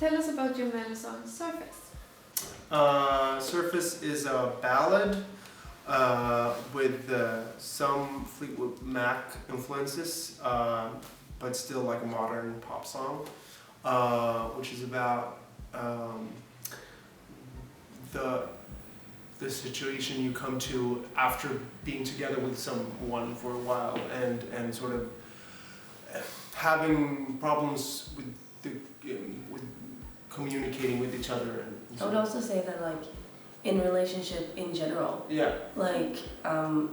Tell us about your melody song Surface. Surface is a ballad with some Fleetwood Mac influences, but still like a modern pop song, which is about the situation you come to after being together with someone for a while and sort of having problems with communicating with each other. And I would also say that like in relationship in general, yeah, like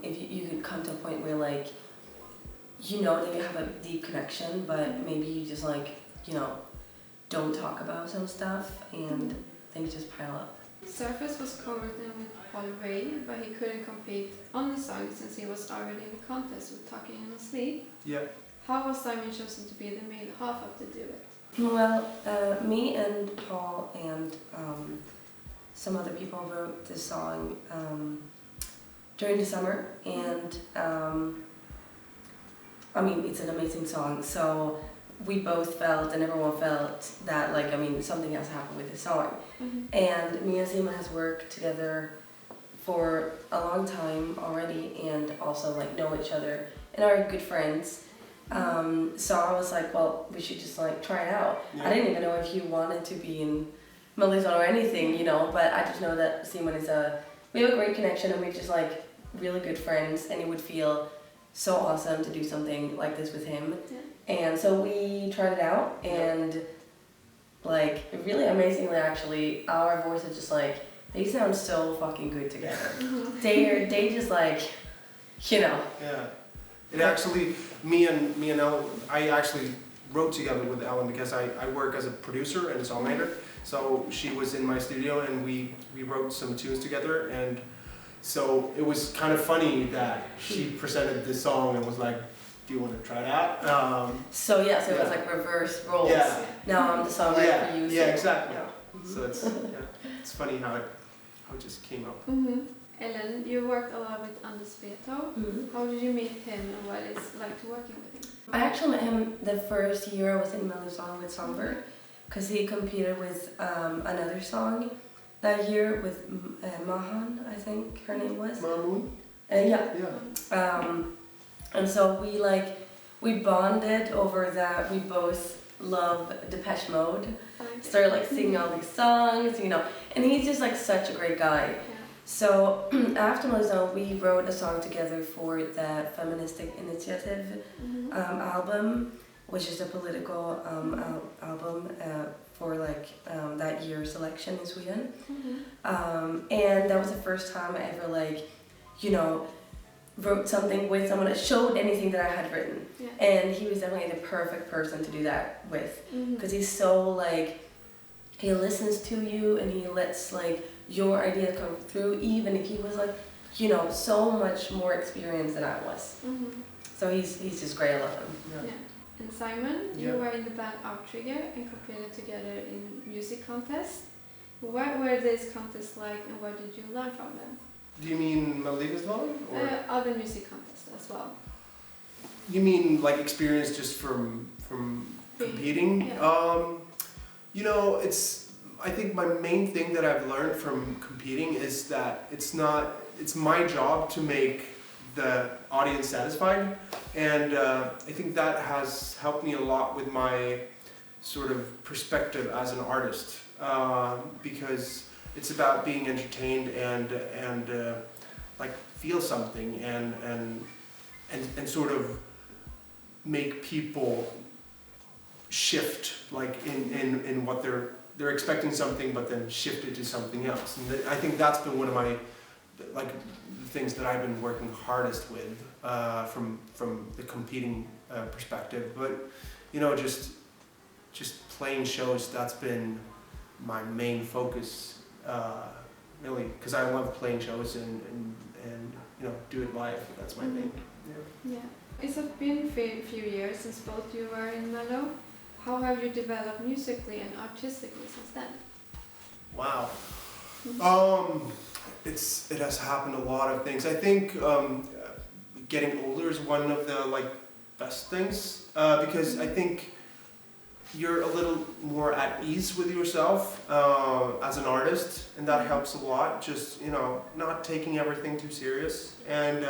if you could come to a point where like you know that you have a deep connection, but maybe you just like, you know, don't talk about some stuff and things just pile up. Surface was co-written with Paul Ray, but he couldn't compete on the song since he was already in the contest with Talking in His Sleep. yeah. How was Simon chosen to be the male half of the duet? Well, me and Paul and some other people wrote this song during the summer, and I mean, it's an amazing song, so we both felt and everyone felt that like, I mean, something has happened with this song. And me and Simon has worked together for a long time already and also like know each other and are good friends. So I was like, well, we should just like try it out. Yeah. I didn't even know if he wanted to be in Melodifestivalen or anything, you know, but I just know that Simon is we have a great connection and we're just like really good friends, and it would feel so awesome to do something like this with him. Yeah. And so we tried it out, and like really amazingly actually, our voices just like, they sound so fucking good together. They just like, you know. Yeah. It actually, me and Ellen, I actually wrote together with Ellen because I work as a producer and songwriter. So she was in my studio and we wrote some tunes together, and so it was kind of funny that she presented this song and was like, do you want to try it out? So it was like reverse roles. Yeah. Now I'm the songwriter for you. Yeah, exactly. Yeah. So it's funny how it just came up. Ellen, you worked a lot with Anders Veto. How did you meet him and what it's like to working with him? I actually met him the first year I was in Melodifestivalen with Songbird, because he competed with another song that year with Mahan, I think her name was. Mamoon? Yeah. And so we bonded over that. We both love Depeche Mode. Started like singing all these songs, you know, and he's just like such a great guy. Yeah. So after Melodifestivalen, we wrote a song together for the Feministic Initiative album, which is a political album for like that year's election in Sweden. And that was the first time I ever like, you know, wrote something with someone that showed anything that I had written. Yeah. And he was definitely the perfect person to do that with, because he's so like, he listens to you and he lets like your ideas come through, even if he was like, you know, so much more experienced than I was. So he's just great. I love him. Yeah. And Simon, you were in the band Outrigger and competed together in music contests. What were these contests like and what did you learn from them? Do you mean Melodifestivalen or other music contests as well? You mean like experience just from competing? Yeah. You know, I think my main thing that I've learned from competing is that it's my job to make the audience satisfied, and I think that has helped me a lot with my sort of perspective as an artist, because it's about being entertained and like feel something and sort of make people shift like in what they're expecting something, but then shift it to something else. And I think that's been one of my like the things that I've been working hardest with from the competing perspective. But you know, just playing shows, that's been my main focus. Really, because I love playing shows and you know, do it live. That's my thing. Yeah. It's been a few years since both you were in Melo. How have you developed musically and artistically since then? Wow. It has happened a lot of things. I think getting older is one of the like best things, because I think you're a little more at ease with yourself as an artist, and that helps a lot. Just, you know, not taking everything too serious. And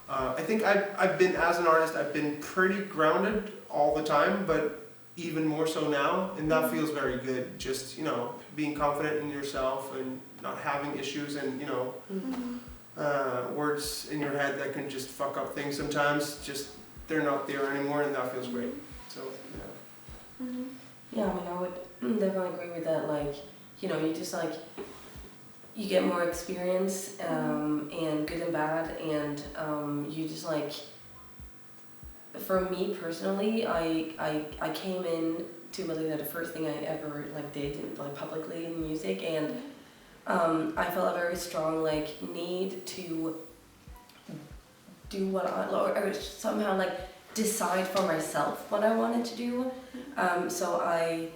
I think I've been, as an artist, I've been pretty grounded all the time, but even more so now, and that feels very good. Just, you know, being confident in yourself and not having issues, and, you know, words in your head that can just fuck up things sometimes, just they're not there anymore, and that feels great. So, yeah. Yeah, I mean, I would definitely agree with that. Like, you know, you just like, you get more experience, and good and bad, and you just like, for me personally, I came in to Melodifestivalen, the first thing I ever like did like publicly in music, and I felt a very strong like need to do what I, or somehow like decide for myself what I wanted to do. So I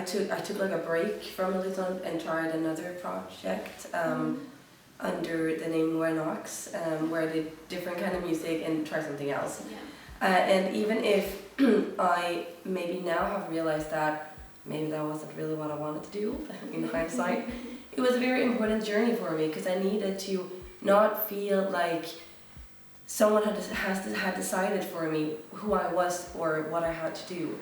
took like a break from Melodifestivalen and tried another project under the name Nox, where I did different kind of music and tried something else. And even if I maybe now have realized that maybe that wasn't really what I wanted to do in hindsight, it was a very important journey for me, because I needed to not feel like someone had decided for me who I was or what I had to do.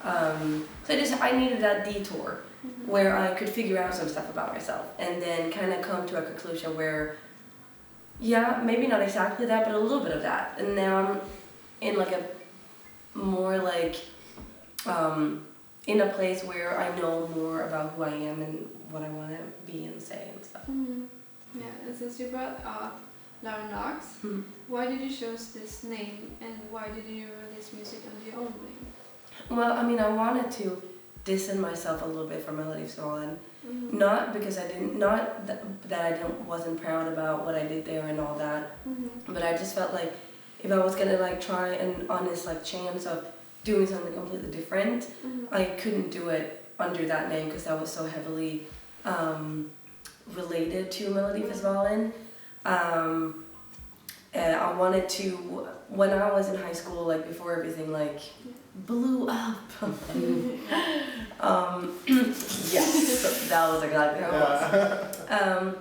So I needed that detour where I could figure out some stuff about myself, and then kind of come to a conclusion where, yeah, maybe not exactly that, but a little bit of that. And now I'm in like a more like, in a place where I know more about who I am and what I want to be and say and stuff. Yeah, and since you brought up Nox, why did you choose this name, and why did you release music under your own name? Well, I mean, I wanted to distance myself a little bit from Melodifestivalen, not because wasn't proud about what I did there and all that, but I just felt like if I was gonna like try an honest like chance of doing something completely different, I couldn't do it under that name, because that was so heavily related to Melodifestivalen. And I wanted to, when I was in high school, like before everything like blew up. Yes, that was exactly how it was.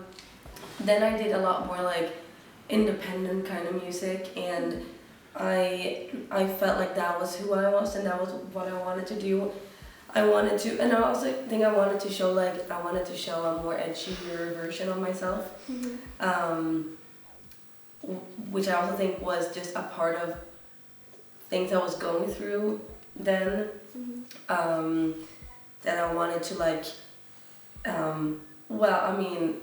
Then I did a lot more like independent kind of music, and I felt like that was who I was, and that was what I wanted to do. I wanted to, and I also think I wanted to show a more edgier version of myself, which I also think was just a part of things I was going through then, that I wanted to like, well, I mean,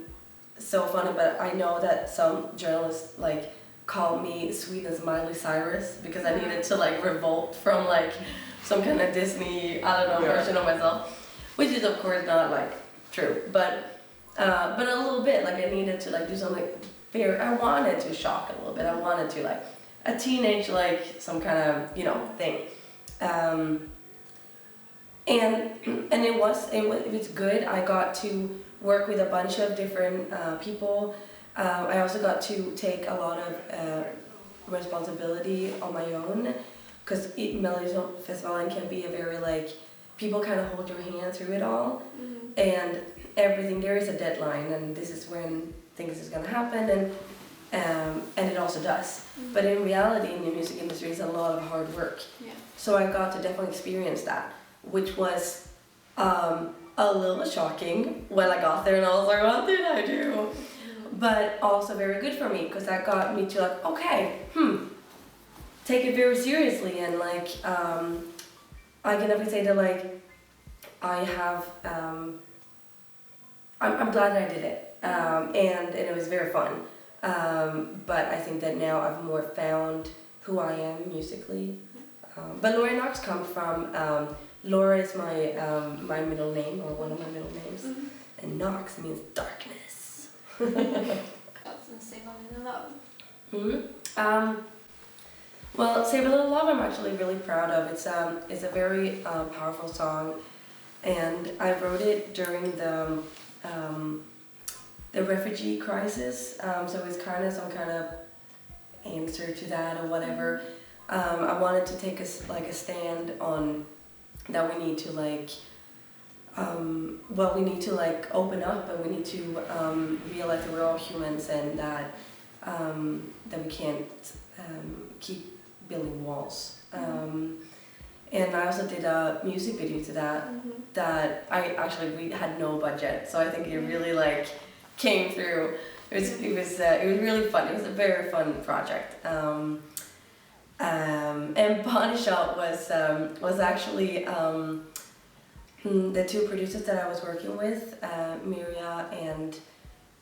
so funny, but I know that some journalists like called me Sweden's Miley Cyrus, because I needed to like revolt from like some kind of Disney, I don't know, version of myself, which is of course not like true, but a little bit, like I needed to like do something fair. I wanted to shock a little bit. I wanted to like a teenage, like some kind of, you know, thing. And it's good. I got to work with a bunch of different people. I also got to take a lot of responsibility on my own, because Melodifestivalen can be a very like, people kind of hold your hand through it all, and everything, there is a deadline, and this is when things is gonna happen, and it also does. But in reality, in the music industry, it's a lot of hard work. So I got to definitely experience that, which was a little shocking when I got there, and I was like, what did I do? But also very good for me, because that got me to like, okay, take it very seriously, and like, I can definitely say that like, I have, I'm glad that I did it, and it was very fun. But I think that now I've more found who I am musically. But Laura Nox comes from, Laura is my middle name, or one of my middle names, and Nox means darkness. And Save a Little Love. Well, Save a Little Love I'm actually really proud of. It's a very powerful song, and I wrote it during the refugee crisis, so it's kind of some kind of answer to that or whatever. I wanted to take a stand on that we need to like we need to like open up, and we need to realize that we're all humans, and that we can't keep building walls. And I also did a music video to that. That we had no budget, so I think it really like came through. It was really fun. It was a very fun project. And Body Shot was actually the two producers that I was working with, Miria and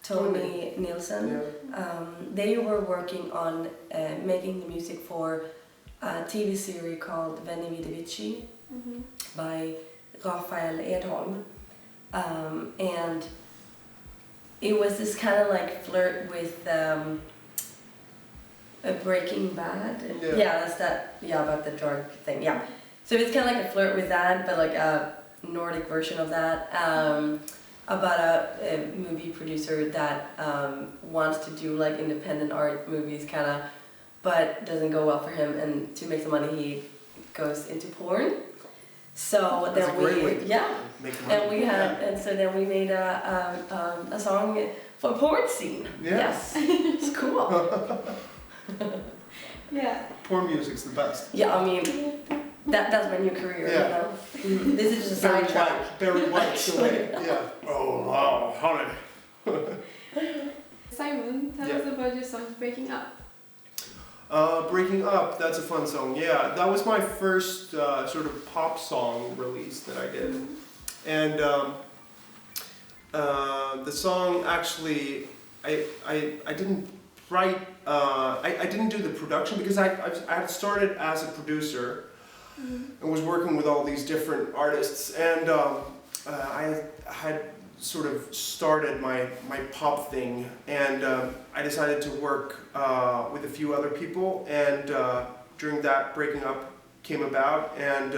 Tony Nielsen. Yeah. They were working on making the music for a TV series called Videographer by Rafael Edholm. And it was this kind of like flirt with a Breaking Bad. Yeah. That's that. Yeah, about the drug thing. Yeah. So it's kind of like a flirt with that, but like a Nordic version of that. About a movie producer that wants to do like independent art movies, kind of, but doesn't go well for him, and to make some money he goes into porn. So That's then a great way to make money. and we had, and so then we made a song for porn scene. Yeah. Yes, it's cool. Yeah. Porn music's the best. Yeah, I mean that's my new career. Yeah. You know, this is just a sidetrack. Very white, the way. Yeah. Oh wow, honey. Simon, tell us about your song Breaking Up. Breaking Up, that's a fun song. Yeah, that was my first sort of pop song release that I did. And the song actually, I didn't write, I didn't do the production because I had started as a producer and was working with all these different artists, and I had sort of started my pop thing, and I decided to work with a few other people, and during that Breaking Up came about, and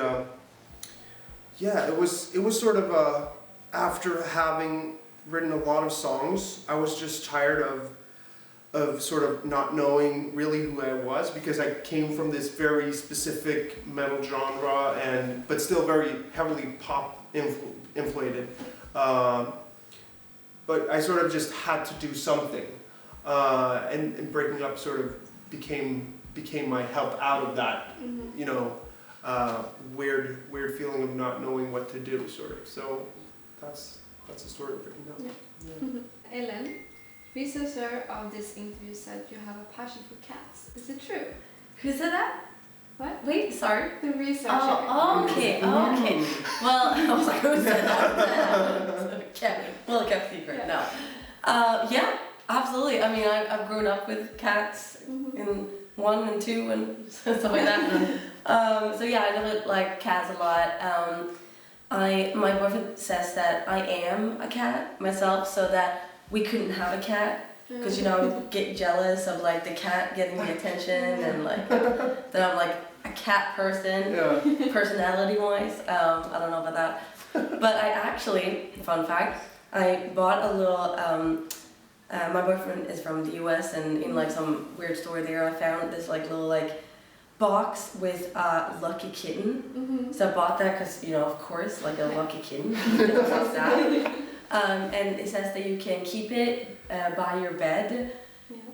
yeah, it was sort of after having written a lot of songs, I was just tired of sort of not knowing really who I was, because I came from this very specific metal genre, but still very heavily pop inflated. But I sort of just had to do something, and Breaking Up sort of became my help out of that, you know, weird feeling of not knowing what to do, sort of. So that's the story of Breaking Up. Yeah. Ellen, researcher of this interview said you have a passion for cats. Is it true? Who said that? What? Wait, sorry. The researcher. Oh, okay. Well, I was like, who said that? Well, kept secret. Yeah. No. Yeah, absolutely. I mean, I've grown up with cats in 1 and 2 and stuff like that. So yeah, I never like cats a lot. My boyfriend says that I am a cat myself, so that we couldn't have a cat. Because, you know, I would get jealous of, like, the cat getting the attention, and, like, that I'm, like, a cat person, personality-wise. I don't know about that. But I actually, fun fact, I bought a little, my boyfriend is from the US, and in, like, some weird store there, I found this, like, little, like, box with a lucky kitten. So I bought that because, you know, of course, like a lucky kitten. What's that? And it says that you can keep it by your bed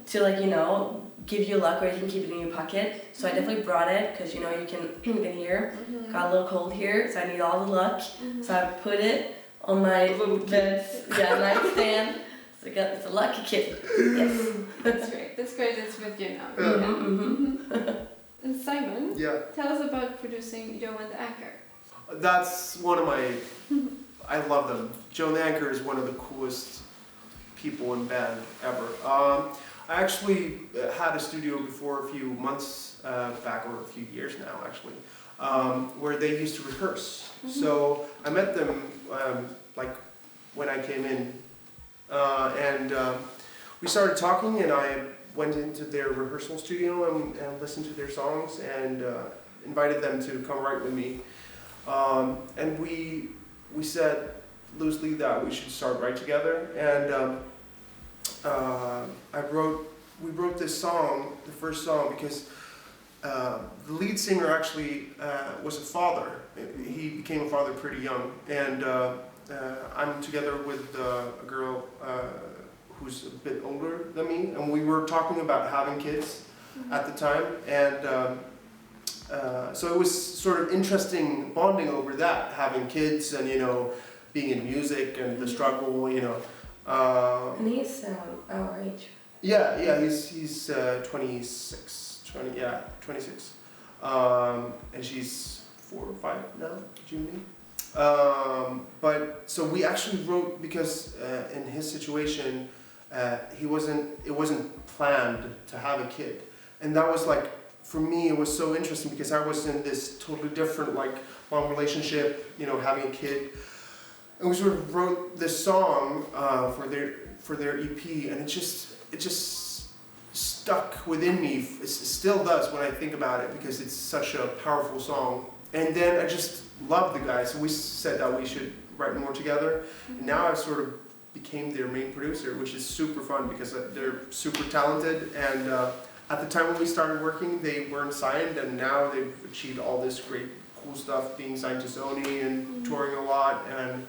to, like, you know, give you luck, or you can keep it in your pocket. So I definitely brought it because, you know, you can hear. Got a little cold here, so I need all the luck. So I put it on my bed, nightstand. So it's a lucky kitten. Yes. That's great. That's great. It's with you now. And Simon, tell us about producing Joe and the Anchor. That's one of my. I love them. Joe and the Anchor is one of the coolest people in band ever. I actually had a studio before a few months back, or a few years now actually, where they used to rehearse. So I met them like when I came in, and we started talking, and I went into their rehearsal studio and listened to their songs, and invited them to come write with me. And we said loosely that we should start writing together, and we wrote this song, the first song, because the lead singer actually was a father. He became a father pretty young, and I'm together with a girl who's a bit older than me, and we were talking about having kids at the time, and so it was sort of interesting bonding over that, having kids and, you know, being in music and the struggle, you know. And he's our age. Yeah, he's 26, 26. And she's 4 or 5 now, June. But so we actually wrote because in his situation, it wasn't planned to have a kid, and that was like, for me, it was so interesting because I was in this totally different, like, long relationship, you know, having a kid, and we sort of wrote this song for their EP, and it just stuck within me. It still does when I think about it because it's such a powerful song. And then I just loved the guys, so we said that we should write more together. And now I've sort of became their main producer, which is super fun because they're super talented, and at the time when we started working, they weren't signed, and now they've achieved all this great, cool stuff, being signed to Sony and touring a lot, and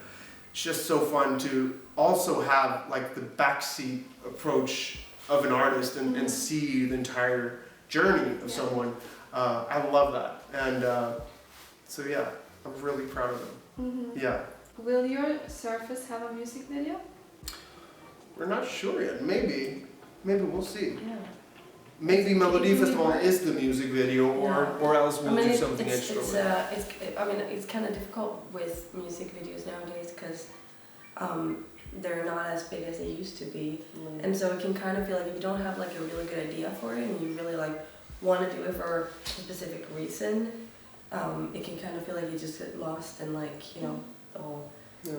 it's just so fun to also have like the backseat approach of an artist and see the entire journey of someone. I love that, and so yeah, I'm really proud of them. Yeah. Will your Surface have a music video? We're not sure yet. Maybe we'll see. Yeah. Maybe Melodifestivalen is the music video, or else we'll do something extra. It's kind of difficult with music videos nowadays because they're not as big as they used to be, and so it can kind of feel like if you don't have like a really good idea for it and you really like want to do it for a specific reason, it can kind of feel like you just get lost in, like, you know, the whole. Yeah.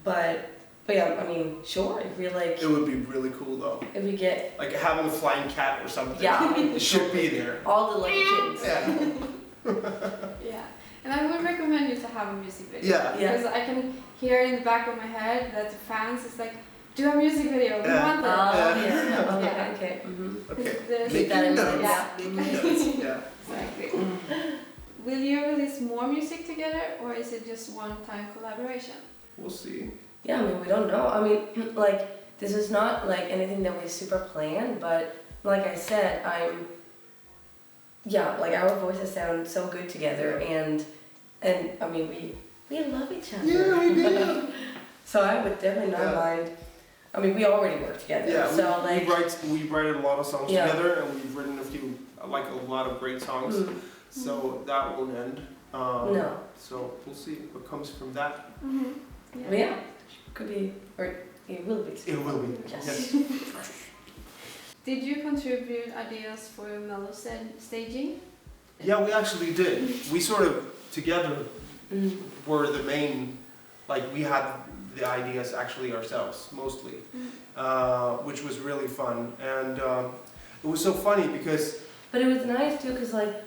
But yeah, I mean, sure, if we like. It would be really cool though. If we get. Like having a flying cat or something. Yeah. It should be there. All the lucky kids. Yeah. Yeah. And I would recommend you to have a music video. Yeah. Because I can hear in the back of my head that the fans is like, do a music video, we want that. Oh, yeah. Okay. Okay. Keep that in mind. Yeah. Exactly. Will you release more music together, or is it just one-time collaboration? We'll see. Yeah, I mean, we don't know. I mean, like, this is not like anything that we super planned, but like I said, like our voices sound so good together, and I mean, we love each other. Yeah, we do. So I would definitely not mind. I mean, we already work together. Yeah, so we write a lot of songs together, and we've written a lot of great songs. So that won't end. No. So we'll see what comes from that. Yeah. Could be, or it will be. It will be. Yes. Did you contribute ideas for mellow staging? Yeah, we actually did. We sort of together were the main, like we had the ideas actually ourselves mostly, which was really fun, and it was so funny because. But it was nice too, cause like.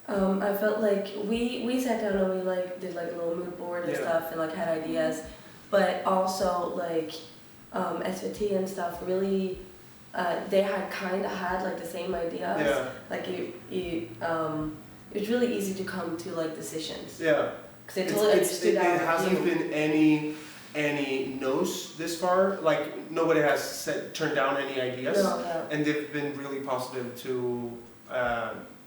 I felt like we sat down and we like did like a little mood board and stuff and like had ideas, but also like SVT and stuff really they had kind of had like the same ideas. Yeah. Like it was really easy to come to like decisions. Yeah. Because they totally understood our It hasn't been any no's this far. Like nobody has turned down any ideas, and they've been really positive to.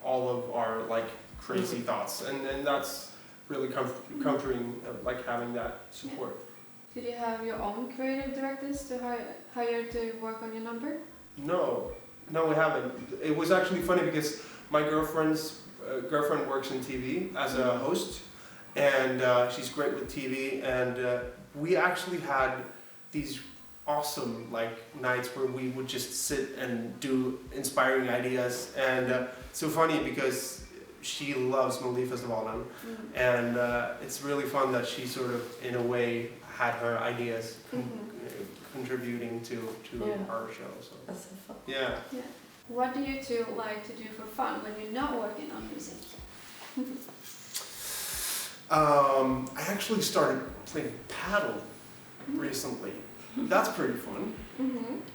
All of our like crazy thoughts, and that's really comforting, like having that support. Did you have your own creative directors to hire to work on your number? No, we haven't. It was actually funny because my girlfriend's girlfriend works in TV as a host, and she's great with TV, and we actually had these awesome like nights where we would just sit and do inspiring ideas, and so funny because she loves Melodifestivalen, and it's really fun that she sort of in a way had her ideas contributing to our show. So that's so fun. Yeah. What do you two like to do for fun when you're not working on music? I actually started playing paddle recently. That's pretty fun.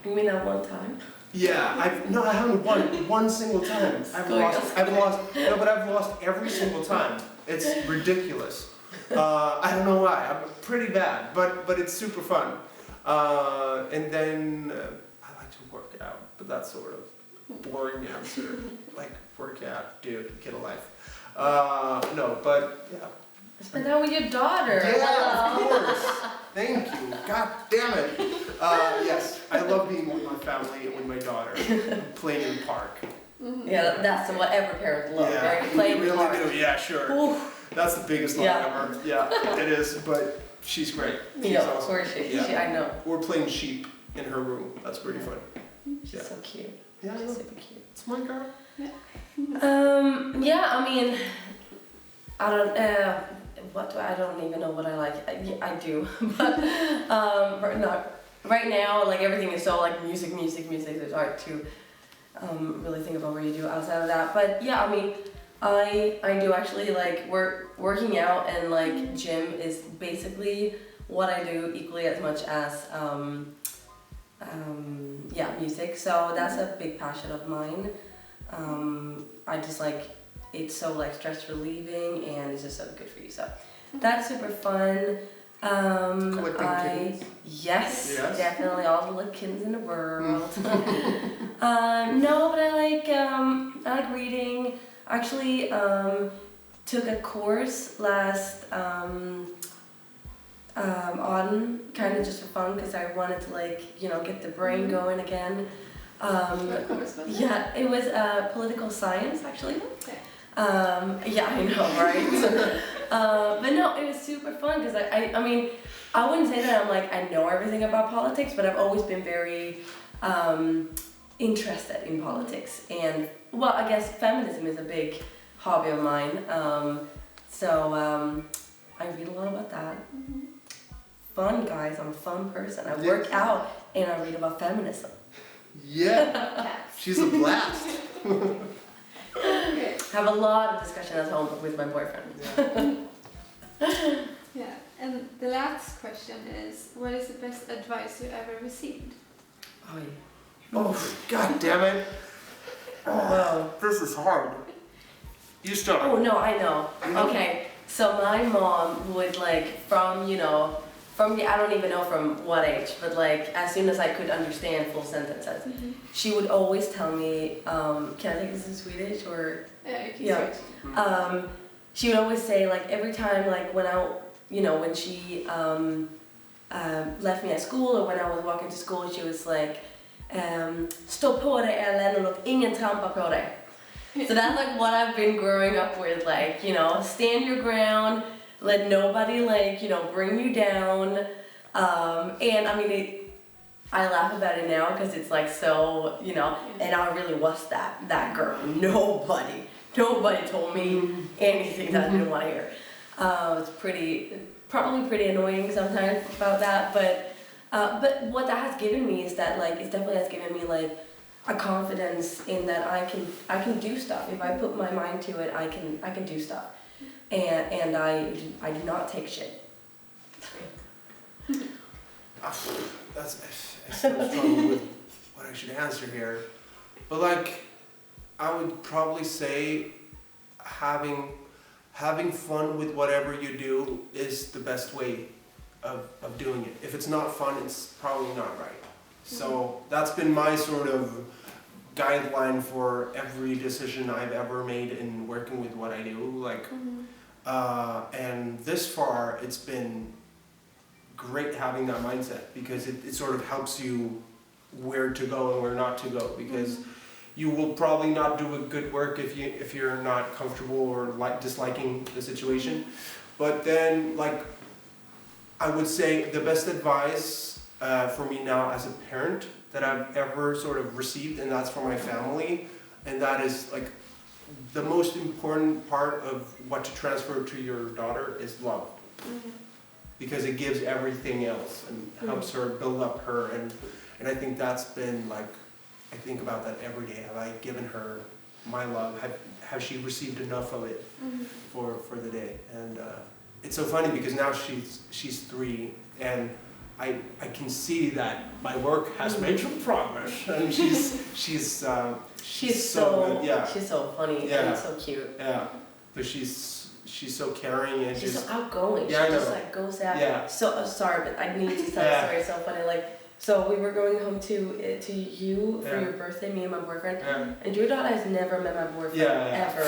You mean that one time? Yeah, I haven't won one single time. I've lost every single time. It's ridiculous. I don't know why. I'm pretty bad, but it's super fun. And then I like to work out, but that's sort of boring answer. Like work out, dude, get a life. No, but yeah. Spend time with your daughter. Yeah, of course. Thank you. God damn it. Yes, I love being with my family and with my daughter, playing in the park. Yeah, that's what every parent loves, Yeah, right? Playing in the really park. do. Yeah, sure. Oof. That's the biggest love ever. Yeah, it is. But she's great. She's Yeah, of awesome. course she. Yeah. I know. We're playing sheep in her room. That's pretty fun. She's so cute. Yeah, She's super cute. it's my girl. Yeah, I mean, I don't. I don't even know what I like. I do, but right now, like everything is so like music. It's hard to really think about what you do outside of that. But yeah, I mean, I do actually like working out, and like gym is basically what I do equally as much as music. So that's a big passion of mine. I just like, it's so like stress relieving, and it's just so good for you. So that's super fun. Yes, definitely all the little kittens in the world. No, but I like reading. Actually, took a course last autumn, kind of just for fun, because I wanted to get the brain going again. What course was it? Yeah, it was political science actually. Okay. Yeah, I know, right? But no, it was super fun because I mean, I wouldn't say that I know everything about politics, but I've always been very interested in politics. And, well, I guess feminism is a big hobby of mine. So I read a lot about that. Mm-hmm. Fun, guys. I'm a fun person. I work out and I read about feminism. Yeah, she's a blast. Okay. Have a lot of discussion at home with my boyfriend. Yeah, and the last question is, what is the best advice you ever received? Oh, god damn it. Oh, this is hard. You start. Oh, no, I know. Okay, so my mom would from I don't even know from what age, but as soon as I could understand full sentences, she would always tell me, can I take this in Swedish or? Yeah, you can switch. She would always say every time when she left me at school or when I was walking to school, she was like, stå på dig Ellen och ingen trampa på dig. So that's what I've been growing up with, stand your ground, let nobody bring you down. And I mean, I laugh about it now because it's so, and I really was that girl. Nobody told me anything that I didn't want to hear. It's probably pretty annoying sometimes about that, but what that has given me is that it definitely has given me a confidence in that I can do stuff. If I put my mind to it, I can do stuff, and I do not take shit. That's I still struggle with what I should answer here, but I would probably say having fun with whatever you do is the best way of doing it. If it's not fun, it's probably not right. So that's been my sort of guideline for every decision I've ever made in working with what I do. And this far, it's been great having that mindset because it sort of helps you where to go and where not to go, because you will probably not do a good work if you're not comfortable or disliking the situation. But then I would say the best advice for me now as a parent that I've ever sort of received, and that's from my family, and that is the most important part of what to transfer to your daughter is love. Because it gives everything else and helps her build up her, and I think that's been I think about that every day. Have I given her my love? Have she received enough of it for the day? And it's so funny because now she's 3, and I can see that my work has made some progress, and she's so good. Yeah. She's so funny and so cute. Yeah, but she's so caring and she's so outgoing. Yeah, she just like goes out. Yeah. So sorry, but I need to tell the story. It's so funny. Like, so we were going home to you for your birthday, me and my boyfriend. And your daughter has never met my boyfriend ever.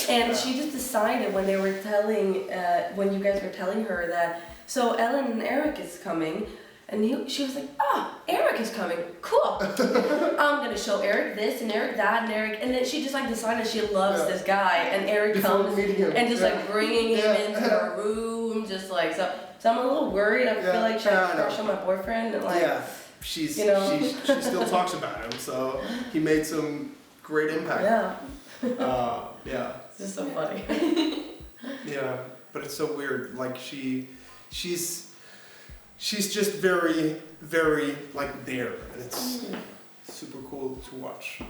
And she just decided when they were telling, when you guys were telling her that, so Ellen and Eric is coming. And she was like, Eric is coming. Cool. I'm going to show Eric this and Eric that and Eric. And then she just like decided she loves this guy. And Eric comes and just like bringing him into her room. Just like, so I'm a little worried. I feel like she has a crush on my boyfriend. And like, she still talks about him. So he made some great impact. Yeah. It's just so funny. Yeah, but it's so weird. Like she's just very, very like there, and it's super cool to watch.